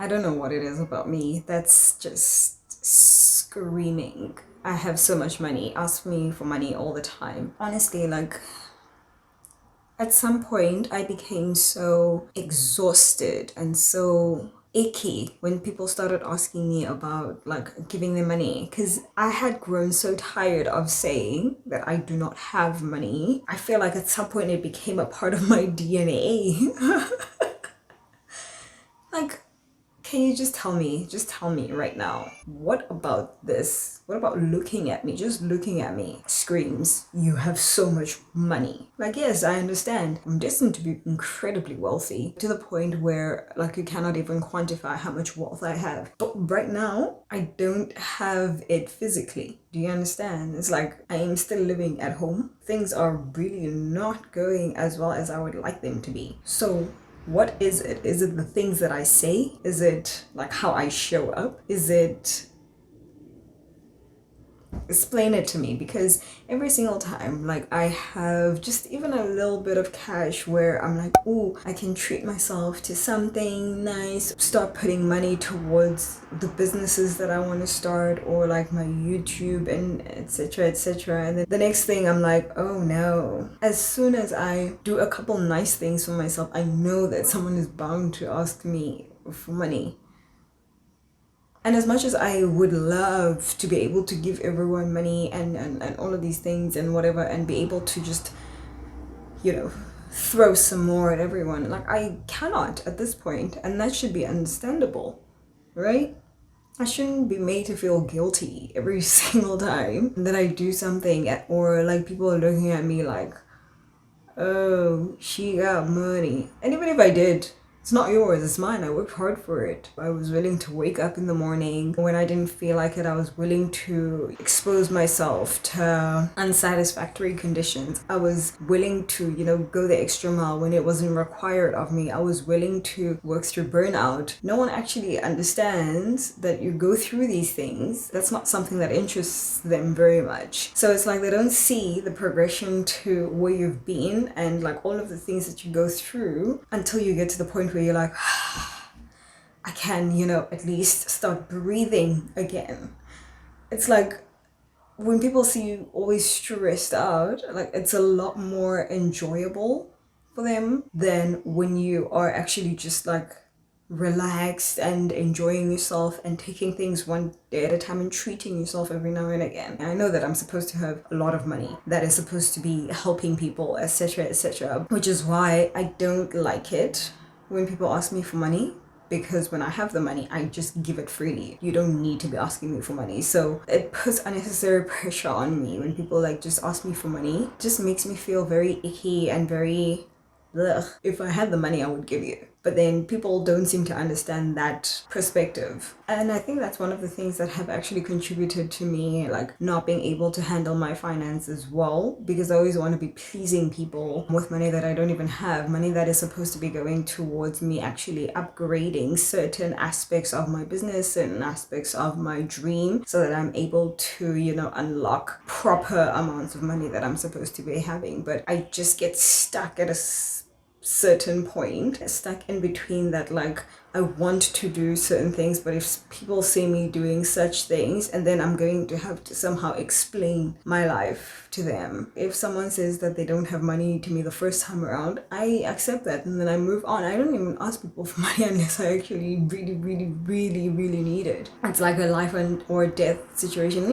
don't know what it is about me that's just screaming. I have so much money. Ask me for money all the time. Honestly, like at some point I became so exhausted and so icky when people started asking me about like giving them money, because I had grown so tired of saying that I do not have money. I feel like at some point it became a part of my DNA. Like, can you just tell me right now, what about this? What about looking at me, just looking at me, screams, you have so much money? Like, yes, I understand. I'm destined to be incredibly wealthy to the point where, like, you cannot even quantify how much wealth I have. But right now, I don't have it physically. Do you understand? It's like I am still living at home. Things are really not going as well as I would like them to be. So, what is it? Is it the things that I say? Is it like how I show up? Is it, explain it to me, because every single time like I have just even a little bit of cash where I'm like, oh, I can treat myself to something nice, start putting money towards the businesses that I want to start, or like my YouTube and etc etc, and then the next thing I'm like, oh no. As soon as I do a couple nice things for myself, I know that someone is bound to ask me for money. And as much as I would love to be able to give everyone money and all of these things and whatever, and be able to just, you know, throw some more at everyone, like I cannot at this point, and that should be understandable, right? I shouldn't be made to feel guilty every single time that I do something, or like people are looking at me like, oh, she got money. And even if I did, it's not yours, it's mine. I worked hard for it. I was willing to wake up in the morning when I didn't feel like it. I was willing to expose myself to unsatisfactory conditions. I was willing to, go the extra mile when it wasn't required of me. I was willing to work through burnout. No one actually understands that you go through these things. That's not something that interests them very much. So it's like they don't see the progression to where you've been and like all of the things that you go through until you get to the point where you're like, I can, at least start breathing again. It's like when people see you always stressed out, like it's a lot more enjoyable for them than when you are actually just like relaxed and enjoying yourself and taking things one day at a time and treating yourself every now and again. I know that I'm supposed to have a lot of money that is supposed to be helping people, etc., etc., which is why I don't like it when people ask me for money, because when I have the money, I just give it freely. You don't need to be asking me for money. So it puts unnecessary pressure on me when people like just ask me for money. It just makes me feel very icky and very ugh. If I had the money, I would give you. But then people don't seem to understand that perspective. And I think that's one of the things that have actually contributed to me like not being able to handle my finances well, because I always want to be pleasing people with money that I don't even have, money that is supposed to be going towards me actually upgrading certain aspects of my business, certain aspects of my dream, so that I'm able to, unlock proper amounts of money that I'm supposed to be having. But I just get stuck at a certain point, stuck in between that, like I want to do certain things, but if people see me doing such things, and then I'm going to have to somehow explain my life to them. If someone says that they don't have money to me the first time around, I accept that and then I move on. I don't even ask people for money unless I actually really, really, really, really need it. It's like a life or death situation.